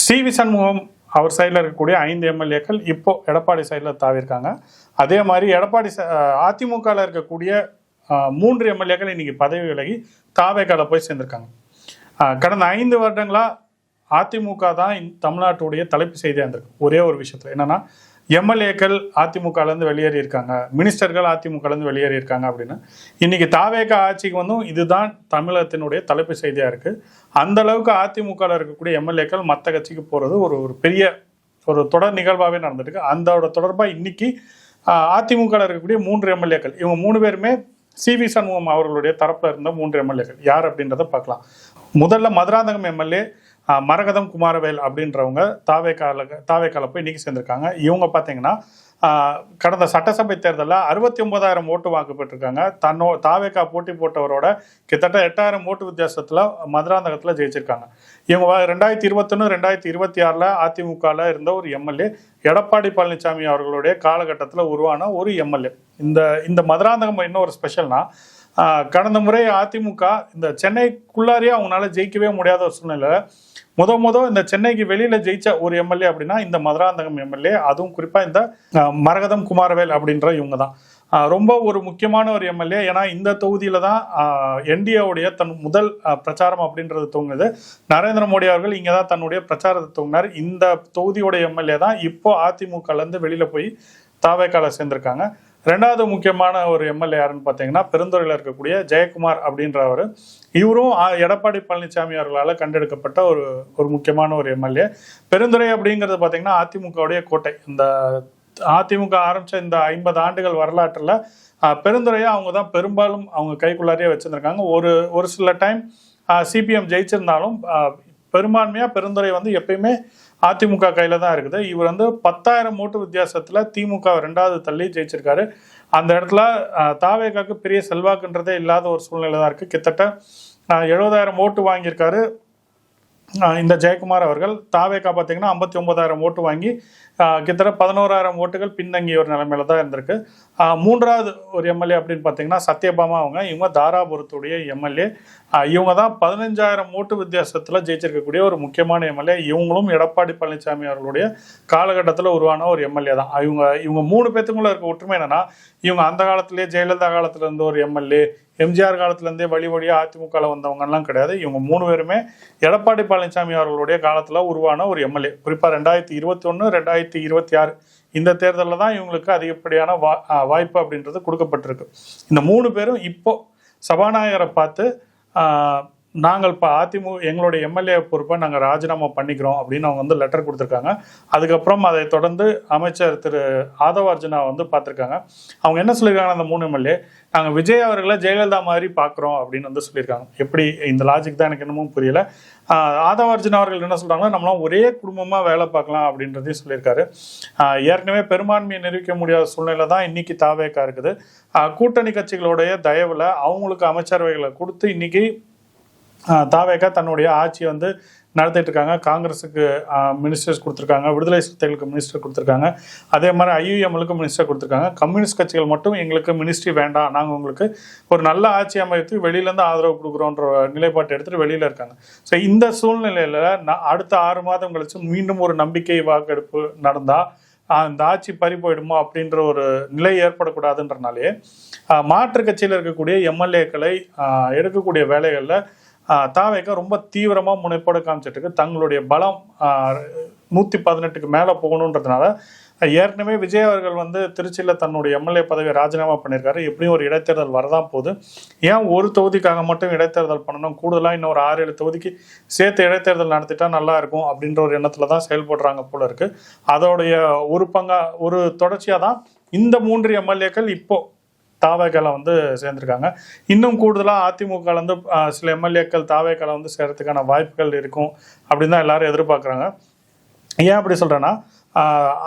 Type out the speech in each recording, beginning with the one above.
CV. Shanmugam அவர் சைடில் இருக்கக்கூடிய 5 எம்எல்ஏக்கள் இப்போ எடப்பாடி சைடில் தாவிருக்காங்க. அதே மாதிரி அதிமுகவில் இருக்கக்கூடிய 3 எம்எல்ஏக்கள் இன்னைக்கு பதவி விலகி தாவேக்கால போய் சேர்ந்திருக்காங்க. கடந்த 5 வருடங்களா அதிமுக தான் தமிழ்நாட்டுடைய தலைப்பு செய்தியாக இருந்திருக்கு. ஒரே ஒரு விஷயத்துல என்னன்னா, எம்எல்ஏக்கள் அதிமுகலேருந்து வெளியேறி இருக்காங்க, மினிஸ்டர்கள் அதிமுகலேருந்து வெளியேறி இருக்காங்க அப்படின்னு. இன்னைக்கு தாவேகா ஆட்சிக்கு வந்தும் இதுதான் தமிழகத்தினுடைய தலைப்பு செய்தியாக இருக்கு. அந்த அளவுக்கு அதிமுகவில் இருக்கக்கூடிய எம்எல்ஏக்கள் மற்ற கட்சிக்கு போறது ஒரு பெரிய ஒரு தொடர் நிகழ்வாகவே நடந்துருக்கு. அந்த தொடர்பாக இன்னைக்கு அதிமுகவில் இருக்கக்கூடிய 3 எம்எல்ஏக்கள், இவங்க 3 பேருமே சி.வி. சண்முகம் அவர்களுடைய தரப்புல இருந்த 3 எம்எல்ஏக்கள் யார் அப்படின்றத பார்க்கலாம். முதல்ல மதுராந்தகம் எம்எல்ஏ மரகதம் குமாரவேல் அப்படின்றவங்க தாவேக்கால போய் இன்னைக்கு சேர்ந்திருக்காங்க. இவங்க பார்த்தீங்கன்னா கடந்த சட்டசபை தேர்தலில் 69,000 ஓட்டு வாங்கப்பட்டிருக்காங்க. தாவேக்கா போட்டி போட்டவரோட கிட்டத்தட்ட 8,000 ஓட்டு வித்தியாசத்தில் மதுராந்தகத்தில் ஜெயிச்சிருக்காங்க. இவங்க 2021, 2026 அதிமுகவில் இருந்த ஒரு எம்எல்ஏ, எடப்பாடி பழனிசாமி அவர்களுடைய காலகட்டத்தில் உருவான ஒரு எம்எல்ஏ. இந்த மதுராந்தகம் என்ன ஒரு ஸ்பெஷல்னா, கடந்த முறை அதிமுக இந்த சென்னைக்குள்ளாரியே அவங்களால ஜெயிக்கவே முடியாத ஒரு சூழ்நிலை இந்த சென்னைக்கு வெளியில ஜெயிச்ச ஒரு எம்எல்ஏ அப்படின்னா இந்த மதுராந்தகம் எம்எல்ஏ. அதுவும் குறிப்பா இந்த மரகதம் குமாரவேல் அப்படின்ற இவங்க தான் ரொம்ப ஒரு முக்கியமான ஒரு எம்எல்ஏ. ஏன்னா இந்த தொகுதியில தான் என்டிஏவுடைய தன் முதல் பிரச்சாரம் அப்படின்றது துவங்குது. நரேந்திர மோடி அவர்கள் இங்கே தான் தன்னுடைய பிரச்சாரத்தை துவங்கினார். இந்த தொகுதியோட எம்எல்ஏ தான் இப்போ அதிமுகலேருந்து வெளியில போய் தாவேக்கால சேர்ந்திருக்காங்க. 2வது முக்கியமான ஒரு எம்எல்ஏ யாருன்னு பார்த்தீங்கன்னா, பெருந்துறையில் இருக்கக்கூடிய ஜெயக்குமார் அப்படின்றவர். இவரும் எடப்பாடி பழனிசாமி அவர்களால் கண்டெடுக்கப்பட்ட ஒரு முக்கியமான ஒரு எம்எல்ஏ. பெருந்துறை அப்படிங்கிறது பார்த்தீங்கன்னா அதிமுகவுடைய கோட்டை. இந்த அதிமுக ஆரம்பித்த இந்த 50 ஆண்டுகள் வரலாற்றில் பெருந்துறையை அவங்க தான் பெரும்பாலும் அவங்க கைக்குள்ளாரியே வச்சுருந்துருக்காங்க. ஒரு சில டைம் சிபிஎம் ஜெயிச்சிருந்தாலும் பெரும்பான்மையாக பெருந்துறை எப்பயுமே அதிமுக கையில் தான் இருக்குது. இவர் 10,000 ஓட்டு வித்தியாசத்தில் திமுக 2வது தள்ளி ஜெயிச்சிருக்காரு. அந்த இடத்துல தாவேகாக்கு பெரிய செல்வாக்குன்றதே இல்லாத ஒரு சூழ்நிலை தான் இருக்குது. கிட்டத்தட்ட 70,000 ஓட்டு வாங்கியிருக்காரு இந்த ஜெயக்குமார் அவர்கள். தாவேகா பார்த்தீங்கன்னா 59,000 ஓட்டு வாங்கி கிட்டத்தட்ட 11,000 ஓட்டுகள் பின்தங்கிய ஒரு நிலைமையில தான் இருந்திருக்கு. 3வது ஒரு எம்எல்ஏ அப்படின்னு பார்த்தீங்கன்னா சத்யபாமா இவங்க தாராபுரத்துடைய எம்எல்ஏ. இவங்க தான் 15,000 ஓட்டு வித்தியாசத்தில் ஜெயிச்சிருக்கக்கூடிய ஒரு முக்கியமான எம்எல்ஏ. இவங்களும் எடப்பாடி பழனிசாமி அவர்களுடைய காலகட்டத்தில் உருவான ஒரு எம்எல்ஏ தான். இவங்க 3 பேத்துக்குள்ள இருக்க ஒற்றுமை என்னன்னா, இவங்க அந்த காலத்திலேயே ஜெயலலிதா காலத்துல இருந்த ஒரு எம்எல்ஏ, எம்ஜிஆர் காலத்துலேருந்தே வழியாக அதிமுகவில் வந்தவங்கலாம் கிடையாது. இவங்க 3 பேருமே எடப்பாடி பழனிசாமி அவர்களுடைய காலத்தில் உருவான ஒரு எம்எல்ஏ. குறிப்பாக 2021, 2026 இந்த தேர்தலில் தான் இவங்களுக்கு அதிகப்படியான வாய்ப்பு அப்படின்றது கொடுக்கப்பட்டிருக்கு. இந்த 3 பேரும் இப்போ சபாநாயகரை பார்த்து நாங்கள் எங்களுடைய எம்எல்ஏ பொறுப்பை நாங்கள் ராஜினாமா பண்ணிக்கிறோம் அப்படின்னு அவங்க லெட்டர் கொடுத்துருக்காங்க. அதுக்கப்புறம் அதை தொடர்ந்து அமைச்சர் திரு ஆதவ அர்ஜுனா பார்த்துருக்காங்க. அவங்க என்ன சொல்லியிருக்காங்க, அந்த 3 எம்எல்ஏ, நாங்கள் விஜய் அவர்களை ஜெயலலிதா மாதிரி பார்க்குறோம் அப்படின்னு சொல்லியிருக்காங்க. எப்படி இந்த லாஜிக் தான் எனக்கு என்னமோ புரியல. ஆதவ அர்ஜுனா அவர்கள் என்ன சொல்கிறாங்கன்னா, நம்மளாம் ஒரே குடும்பமாக வேலை பார்க்கலாம் அப்படின்றதையும் சொல்லியிருக்காரு. ஏற்கனவே பெரும்பான்மையை நிரூபிக்க முடியாத சூழ்நிலை தான் இன்னைக்கு தாவேக்கா இருக்குது. கூட்டணி கட்சிகளுடைய தயவில் அவங்களுக்கு அமைச்சரவைகளை கொடுத்து இன்னைக்கு தாவேக்கா தன்னுடைய ஆட்சியை நடத்திட்டு இருக்காங்க. காங்கிரஸுக்கு மினிஸ்டர்ஸ் கொடுத்துருக்காங்க, விடுதலை சிறுத்தைகளுக்கு மினிஸ்டர் கொடுத்துருக்காங்க, அதே மாதிரி ஐயுஎம்எலுக்கு மினிஸ்டர் கொடுத்துருக்காங்க. கம்யூனிஸ்ட் கட்சிகள் மட்டும் எங்களுக்கு மினிஸ்ட்ரி வேண்டாம், நாங்கள் உங்களுக்கு ஒரு நல்ல ஆட்சி அமைத்து வெளியிலேருந்து ஆதரவு கொடுக்குறோன்ற நிலைப்பாட்டை எடுத்துகிட்டு வெளியில் இருக்காங்க. ஸோ இந்த சூழ்நிலையில் அடுத்த 6 மாதம் கழிச்சு மீண்டும் ஒரு நம்பிக்கை வாக்கெடுப்பு நடந்தால் அந்த ஆட்சி பறி போயிடுமோ அப்படின்ற ஒரு நிலை ஏற்படக்கூடாதுன்றனாலே மாற்று கட்சியில் இருக்கக்கூடிய எம்எல்ஏக்களை எடுக்கக்கூடிய வேலைகளில் தாவேக்கா ரொம்ப தீவிரமாக முனைப்போடு காமிச்சிட்டு இருக்கு. தங்களுடைய பலம் 118க்கு மேலே போகணுன்றதுனால ஏற்கனவே விஜய் அவர்கள் திருச்சியில் தன்னுடைய எம்எல்ஏ பதவியை ராஜினாமா பண்ணியிருக்காரு. எப்படியும் ஒரு இடைத்தேர்தல் வரதான் போகுது. ஏன் ஒரு தொகுதிக்காக மட்டும் இடைத்தேர்தல் பண்ணணும், கூடுதலாக இன்னும் ஒரு 6-7 தொகுதிக்கு சேர்த்து இடைத்தேர்தல் நடத்திட்டா நல்லா இருக்கும் அப்படின்ற ஒரு எண்ணத்தில் தான் செயல்படுறாங்க போல இருக்கு. அதோடைய ஒரு தொடர்ச்சியாக தான் இந்த 3 எம்எல்ஏக்கள் இப்போ தாவேக்கால சேர்ந்திருக்காங்க. இன்னும் கூடுதலாக அதிமுக சில எம்எல்ஏக்கள் தாவேக்கால சேர்றதுக்கான வாய்ப்புகள் இருக்கும் அப்படின்னு தான் எல்லாரும் எதிர்பார்க்குறாங்க. ஏன் அப்படி சொல்கிறேன்னா,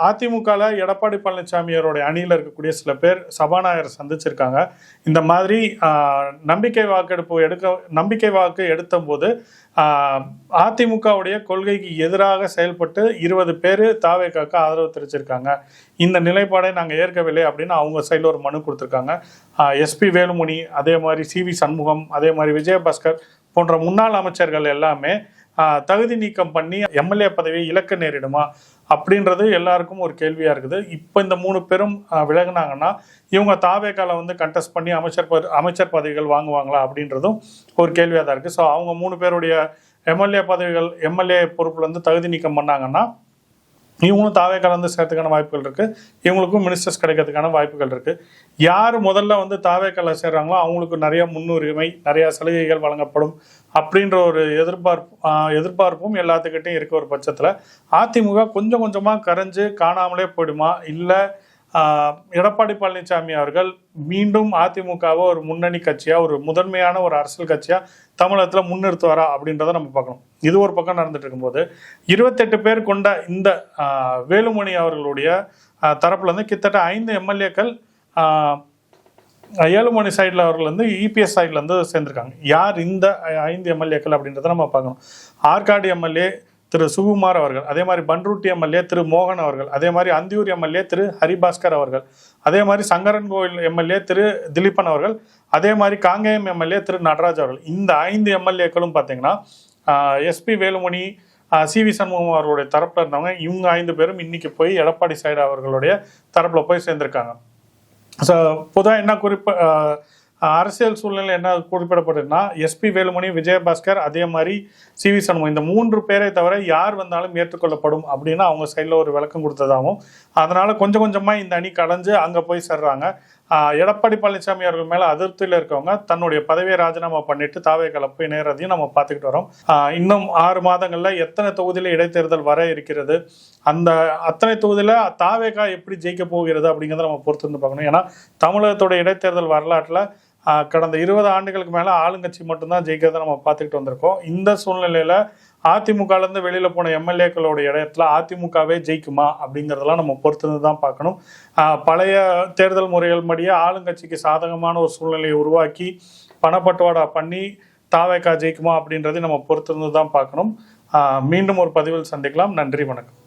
அதிமுகவில் எடப்பாடி பழனிசாமி அவருடைய அணியில் இருக்கக்கூடிய சில பேர் சபாநாயகரை சந்திச்சிருக்காங்க. இந்த மாதிரி நம்பிக்கை வாக்கு எடுத்த போது அதிமுகவுடைய கொள்கைக்கு எதிராக செயல்பட்டு 20 பேர் தாவேக்காக்கு ஆதரவு தெரிவிச்சிருக்காங்க. இந்த நிலைப்பாடை நாங்கள் ஏற்கவில்லை அப்படின்னு அவங்க சைடில் ஒரு மனு கொடுத்துருக்காங்க. எஸ்பி வேலுமணி, அதே மாதிரி சி.வி. சண்முகம், அதே மாதிரி விஜயபாஸ்கர் போன்ற முன்னாள் அமைச்சர்கள் எல்லாமே தகுதி நீக்கம் பண்ணி எம்எல்ஏ பதவியை இழக்க நேரிடுமா அப்படின்றது எல்லாருக்கும் ஒரு கேள்வியா இருக்குது. இப்போ இந்த 3 பேரும் விலகினாங்கன்னா இவங்க தாவேக்கால வந்து கண்டெஸ்ட் பண்ணி அமைச்சர் பதவிகள் வாங்குவாங்களா அப்படின்றதும் ஒரு கேள்வியாக தான் இருக்குது. ஸோ அவங்க 3 பேருடைய எம்எல்ஏ பதவிகள் எம்எல்ஏ பொறுப்புல இருந்து தகுதி நீக்கம் பண்ணாங்கன்னா இவங்களும் தாவேக்கால வந்து சேர்த்துக்கான வாய்ப்புகள் இருக்குது. இவங்களுக்கும் மினிஸ்டர்ஸ் கிடைக்கிறதுக்கான வாய்ப்புகள் இருக்குது. யார் முதல்ல வந்து தாவேக்கால சேர்றாங்களோ அவங்களுக்கு நிறைய முன்னுரிமை, நிறைய சலுகைகள் வழங்கப்படும் அப்படின்ற ஒரு எதிர்பார்ப்பும் எல்லாத்துக்கிட்டையும் இருக்க ஒரு பட்சத்தில் அதிமுக கொஞ்சம் கொஞ்சமாக கரைஞ்சு காணாமலே போயிடுமா, இல்லை எடப்பாடி பழனிசாமி அவர்கள் மீண்டும் அதிமுகவை ஒரு முன்னணி கட்சியாக, ஒரு முதன்மையான ஒரு அரசியல் கட்சியாக தமிழகத்தில் முன்னிறுத்துவாரா அப்படின்றத நம்ம பார்க்கணும். இது ஒரு பக்கம் நடந்துட்டு இருக்கும்போது 28 பேர் கொண்ட இந்த வேலுமணி அவர்களுடைய தரப்புல இருந்து கிட்டத்தட்ட 5 எம்எல்ஏக்கள் ஏழுமணி சைடில் அவர்கள் வந்து இபிஎஸ் சைடில் இருந்து சேர்ந்திருக்காங்க. யார் இந்த 5 எம்எல்ஏக்கள் அப்படின்றத நம்ம பார்க்கணும். ஆற்காடு எம்எல்ஏ திரு சுகுமார் அவர்கள், அதே மாதிரி பன்ருட்டி எம்எல்ஏ திரு மோகன் அவர்கள், அதே மாதிரி அந்தியூர் எம்எல்ஏ திரு ஹரிபாஸ்கர் அவர்கள், அதே மாதிரி சங்கரன் கோவில் எம்எல்ஏ திரு திலீபன் அவர்கள், அதே மாதிரி காங்கேயம் எம்எல்ஏ திரு நடராஜ் அவர்கள். இந்த 5 எம்எல்ஏக்களும் பார்த்தீங்கன்னா எஸ்பி வேலுமணி, சிவி சண்முகம் அவர்களுடைய தரப்புல இருந்தவங்க. இவங்க 5 பேரும் இன்னைக்கு போய் எடப்பாடி சைடு அவர்களுடைய தரப்புல போய் சேர்ந்திருக்காங்க. ஸோ பொதுவாக என்ன அரசியல் சூழ்நிலை என்ன குறிப்பிடப்படுதுன்னா, எஸ்பி வேலுமணி, விஜயபாஸ்கர், அதே மாதிரி சிவி சண்முகம், இந்த 3 பேரை தவிர யார் வந்தாலும் ஏற்றுக்கொள்ளப்படும் அப்படின்னு அவங்க சைடில் ஒரு விளக்கம் கொடுத்ததாகவும், அதனால கொஞ்சம் கொஞ்சமாக இந்த அணி கடைஞ்சு அங்கே போய் சேர்றாங்க. எடப்பாடி பழனிசாமி அவர்கள் மேலே அதிருப்தியில் இருக்கவங்க தன்னுடைய பதவியை ராஜினாமா பண்ணிட்டு தாவேக்கால போய் நேரதையும் நம்ம பார்த்துக்கிட்டு வரோம். இன்னும் 6 மாதங்களில் எத்தனை தொகுதியில் இடைத்தேர்தல் வர இருக்கிறது, அந்த அத்தனை தொகுதியில் தாவேக்கா எப்படி ஜெயிக்க போகிறது அப்படிங்கிறத நம்ம பொறுத்து வந்து பார்க்கணும். ஏன்னா தமிழகத்தோட இடைத்தேர்தல் வரலாற்றில் கடந்த 20 ஆண்டுகளுக்கு மேலே ஆளுங்கட்சி மட்டும்தான் ஜெயிக்கிறத நம்ம பார்த்துக்கிட்டு வந்திருக்கோம். இந்த சூழ்நிலையில் அதிமுகலேருந்து வெளியில் போன எம்எல்ஏக்களோட இடத்துல அதிமுகவே ஜெயிக்குமா அப்படிங்கிறதெல்லாம் நம்ம பொறுத்து தான் பார்க்கணும். பழைய தேர்தல் முறைகள் படியே ஆளுங்கட்சிக்கு சாதகமான ஒரு சூழ்நிலையை உருவாக்கி பணப்பட்டுவாடா பண்ணி தாவேக்கா ஜெயிக்குமா அப்படின்றதை நம்ம பொறுத்திருந்து தான் பார்க்கணும். மீண்டும் ஒரு பதிவில் சந்திக்கலாம். நன்றி, வணக்கம்.